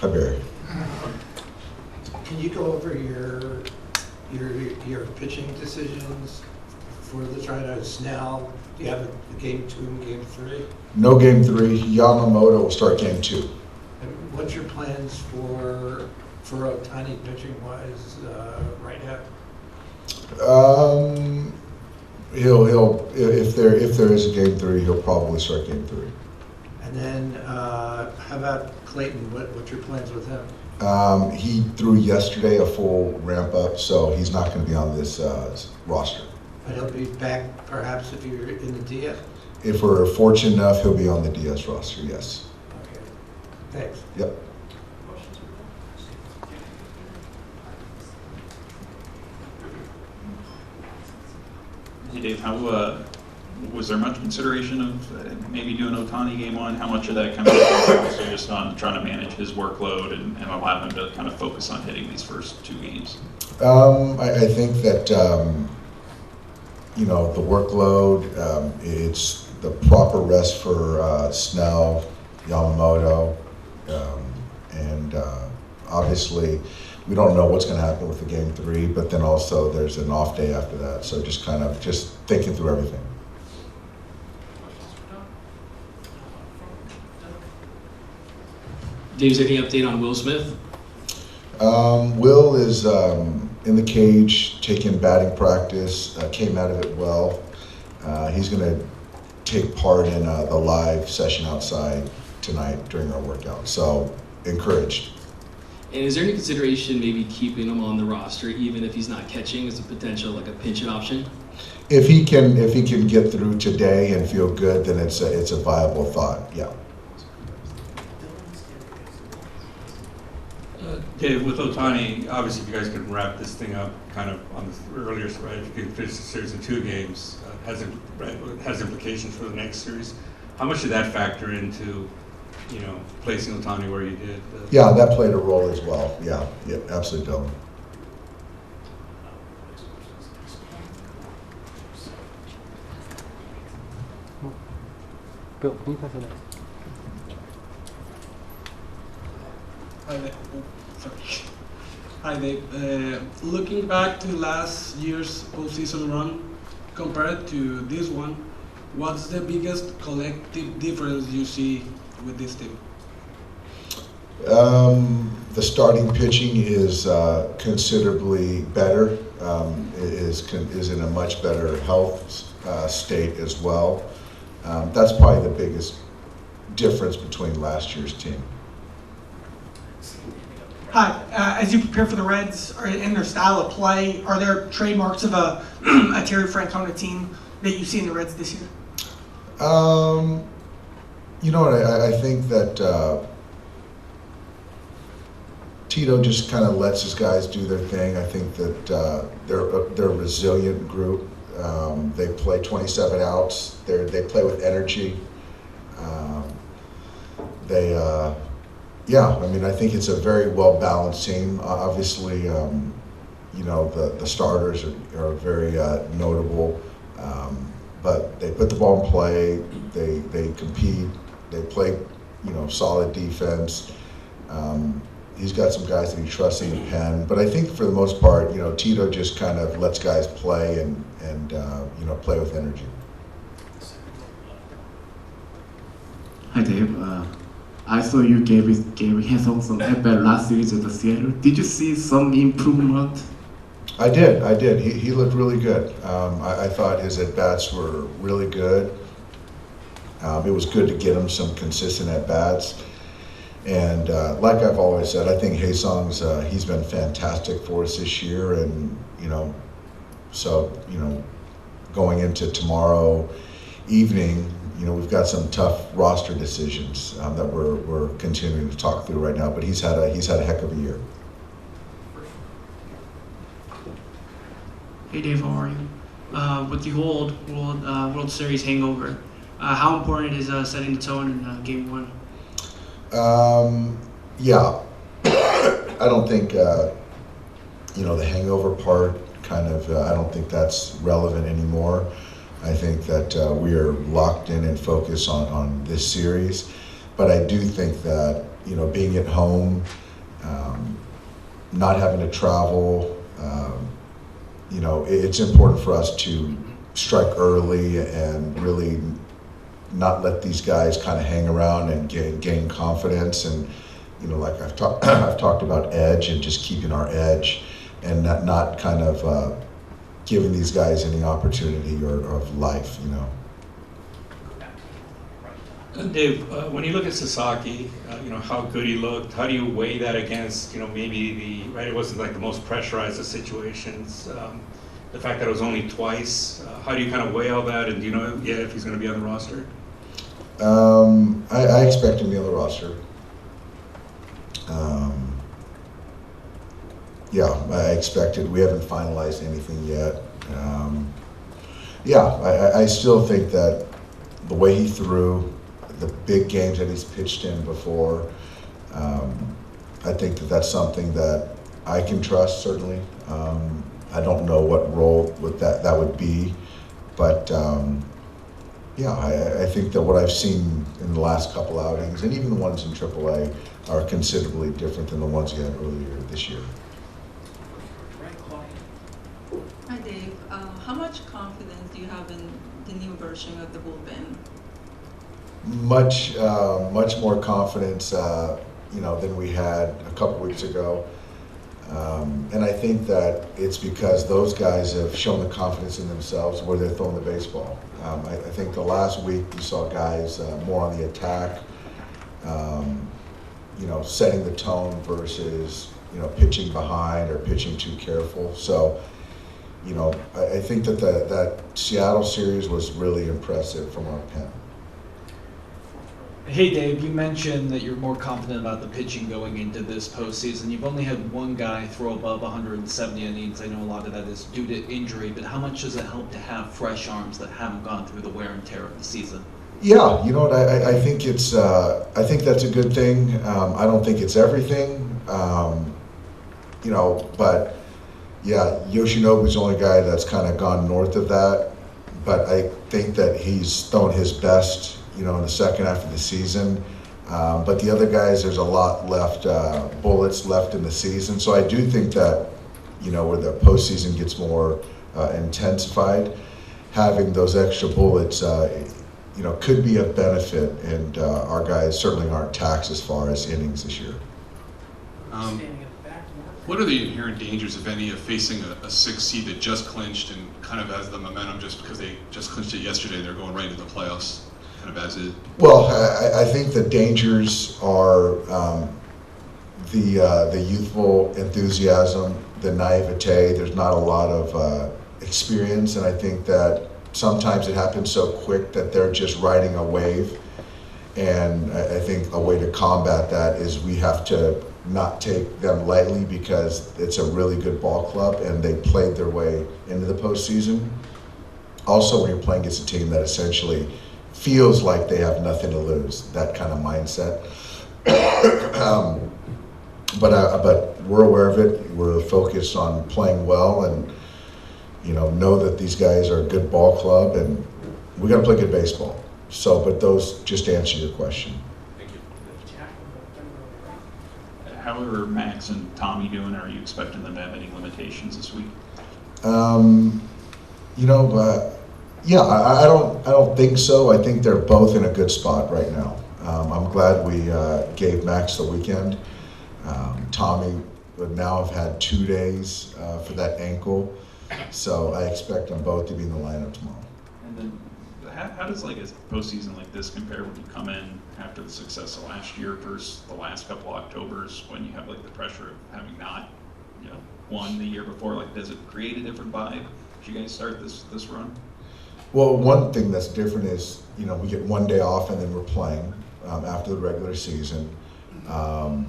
Hi, Barry. Can you go over your pitching decisions for the tryouts now? Do you have a game 2 and game 3? No game 3. Yamamoto will start game 2. And what's your plans for Ohtani pitching wise right now? He'll if there is a game 3, he'll probably start game 3. And then how about Clayton? What's your plans with him? He threw yesterday a full ramp up, so he's not going to be on this roster. But he'll be back perhaps if you're in the DS? If we're fortunate enough, he'll be on the DS roster, yes. Okay. Thanks. Yep. Hey Dave, how was there much consideration of maybe doing Ohtani game 1? How much of that kind of also just on trying to manage his workload and allow him to kind of focus on hitting these first 2 games? I think that the workload, it's the proper rest for Snell, Yamamoto, and obviously we don't know what's going to happen with the game 3, but then also there's an off day after that. So just thinking through everything. Dave, is there any update on Will Smith? Will is in the cage, taking batting practice, came out of it well. He's going to take part in the live session outside tonight during our workout. So encouraged. And is there any consideration maybe keeping him on the roster even if he's not catching as a potential like a pinch option? If he can get through today and feel good, then it's a viable thought. Yeah. Dave, with Ohtani, obviously if you guys can wrap this thing up kind of on the earlier side, if you can finish the series in 2 games, has implications for the next series. How much did that factor into, placing Ohtani where you did? Yeah, that played a role as well. Yeah, absolutely, Dylan. Bill, can you pass it next? Hi there. Sorry. Hi Dave. Looking back to last year's postseason run compared to this one, what's the biggest collective difference you see with this team? The starting pitching is considerably better. Is in a much better health state as well. That's probably the biggest difference between last year's team. Hi, as you prepare for the Reds or in their style of play, are there trademarks of a Terry Francona team that you see in the Reds this year? You know what, I think that Tito just kind of lets his guys do their thing. I think that they're a resilient group. They play 27 outs. They play with energy. I think it's a very well-balanced team. Obviously, the starters are very notable, but they put the ball in play. They compete. They play, solid defense. He's got some guys that he trusts in the pen, but I think for the most part, Tito just kind of lets guys play and play with energy. Hi Dave, I saw you gave Hanson some at-bat last series with the Seattle. Did you see some improvement? I did. He looked really good. I thought his at-bats were really good. It was good to get him some consistent at-bats. And like I've always said, I think Haesung's he's been fantastic for us this year, and going into tomorrow evening, we've got some tough roster decisions that we're continuing to talk through right now. But he's had a heck of a year. Hey Dave, how are you? With the whole World Series hangover, how important is setting the tone in Game 1? Yeah, I don't think the hangover part I don't think that's relevant anymore. I think that we are locked in and focused on this series, but I do think that being at home, not having to travel. It's important for us to strike early and really not let these guys kind of hang around and gain confidence. And like I've talked about edge and just keeping our edge and not kind of giving these guys any opportunity or of life. Dave, when you look at Sasaki, how good he looked, how do you weigh that against, maybe it wasn't like the most pressurized of situations, the fact that it was only twice, how do you kind of weigh all that, and do you know yet if he's going to be on the roster? I expect him to be on the roster. I expected. We haven't finalized anything yet. I still think that the way he threw, the big games that he's pitched in before, I think that that's something that I can trust, certainly. I don't know what role that would be, but I think that what I've seen in the last couple outings, and even the ones in AAA, are considerably different than the ones we had earlier this year. Hi Dave, how much confidence do you have in the new version of the bullpen? Much more confidence, than we had a couple weeks ago. And I think that it's because those guys have shown the confidence in themselves where they're throwing the baseball. I think the last week you saw guys more on the attack, setting the tone versus, pitching behind or pitching too careful. So, I think that Seattle series was really impressive from our pen. Hey Dave, you mentioned that you're more confident about the pitching going into this postseason. You've only had one guy throw above 170 innings. I know a lot of that is due to injury, but how much does it help to have fresh arms that haven't gone through the wear and tear of the season? Yeah, you know what? I think it's. I think that's a good thing. I don't think it's everything. But yeah, Yoshinobu's the only guy that's kind of gone north of that. But I think that he's thrown his best, in the second half of the season. But the other guys, there's a lot left, bullets left in the season. So I do think that, where the postseason gets more intensified, having those extra bullets, could be a benefit. And our guys certainly aren't taxed as far as innings this year. What are the inherent dangers, if any, of facing a sixth seed that just clinched and kind of has the momentum just because they just clinched it yesterday, they're going right into the playoffs, kind of as is? Well, I think the dangers are the youthful enthusiasm, the naivete. There's not a lot of experience, and I think that sometimes it happens so quick that they're just riding a wave. And I think a way to combat that is we have to not take them lightly because it's a really good ball club and they played their way into the postseason. Also, when you're playing against a team that essentially feels like they have nothing to lose, that kind of mindset. But we're aware of it. We're focused on playing well and know that these guys are a good ball club and we got to play good baseball. So, but those just answer your question. How are Max and Tommy doing? Are you expecting them to have any limitations this week? Yeah, I don't think so. I think they're both in a good spot right now. I'm glad we gave Max the weekend. Tommy would now have had 2 days for that ankle, so I expect them both to be in the lineup tomorrow. And then, how does a postseason like this compare when you come in after the success of last year versus the last couple of Octobers when you have the pressure of having not, won the year before? Does it create a different vibe as you guys start this run? Well, one thing that's different is, we get 1 day off and then we're playing after the regular season. I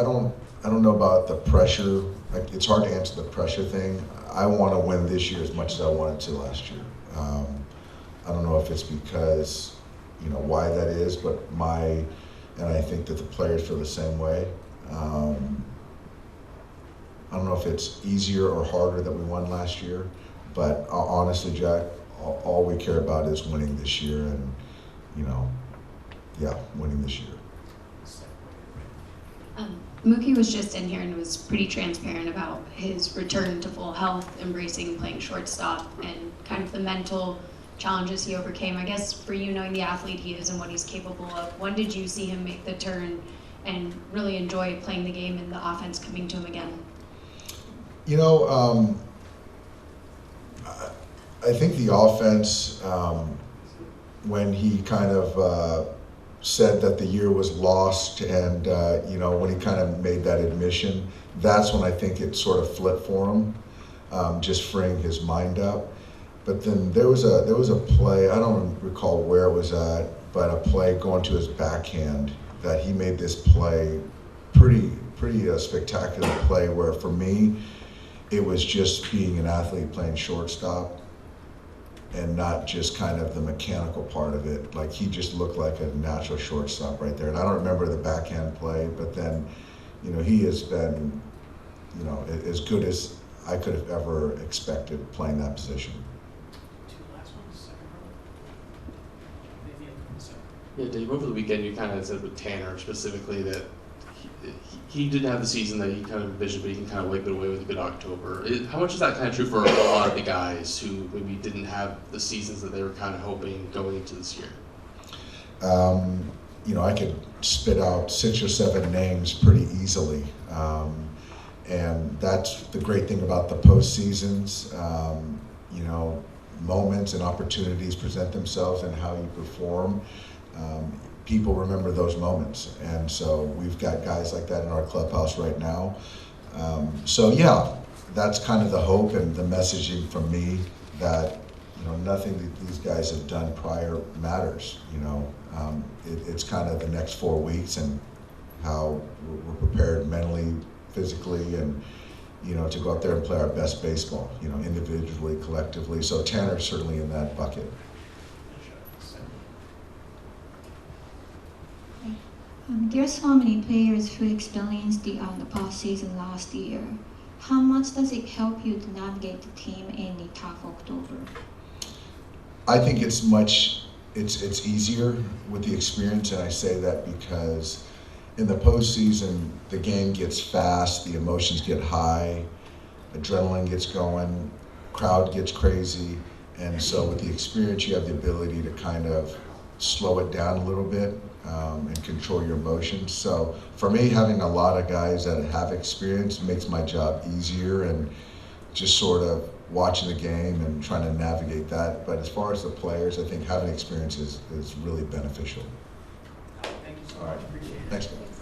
don't know about the pressure. It's hard to answer the pressure thing. I want to win this year as much as I wanted to last year. I don't know if it's because, why that is, but and I think that the players feel the same way. I don't know if it's easier or harder that we won last year, but honestly, Jack, all we care about is winning this year, and winning this year. Mookie was just in here and was pretty transparent about his return to full health, embracing playing shortstop, and kind of the mental challenges he overcame. I guess for you, knowing the athlete he is and what he's capable of, when did you see him make the turn and really enjoy playing the game and the offense coming to him again? You know, I think the offense, when he kind of said that the year was lost, and you know, when he kind of made that admission, that's when I think it sort of flipped for him, just freeing his mind up. But then there was a play, I don't recall where it was at, but a play going to his backhand that he made this play, pretty spectacular play, where for me it was just being an athlete playing shortstop and not just kind of the mechanical part of it. Like, he just looked like a natural shortstop right there. And I don't remember the backhand play, but then, you know, he has been, you know, as good as I could have ever expected playing that position. Yeah, Dave, over the weekend you kind of said with Tanner specifically that he didn't have the season that he kind of envisioned, but he can kind of wipe it away with a good October. How much is that kind of true for a lot of the guys who maybe didn't have the seasons that they were kind of hoping going into this year? You know, I could spit out 6 or 7 names pretty easily. And that's the great thing about the postseasons. You know, moments and opportunities present themselves in how you perform. People remember those moments, and so we've got guys like that in our clubhouse right now. So yeah, that's kind of the hope and the messaging from me, that, you know, nothing that these guys have done prior matters. You know, it's kind of the next 4 weeks and how we're prepared mentally, physically, and, you know, to go out there and play our best baseball, you know, individually, collectively. So Tanner's certainly in that bucket. There's so many players who experienced the postseason last year. How much does it help you to navigate the team in the tough October? I think it's easier with the experience, and I say that because in the postseason, the game gets fast, the emotions get high, adrenaline gets going, crowd gets crazy, and so with the experience, you have the ability to kind of slow it down a little bit and control your emotions. So for me, having a lot of guys that have experience makes my job easier, and just sort of watching the game and trying to navigate that. But as far as the players, I think having experience is really beneficial. Thank you so much. Appreciate it. Thanks, guys.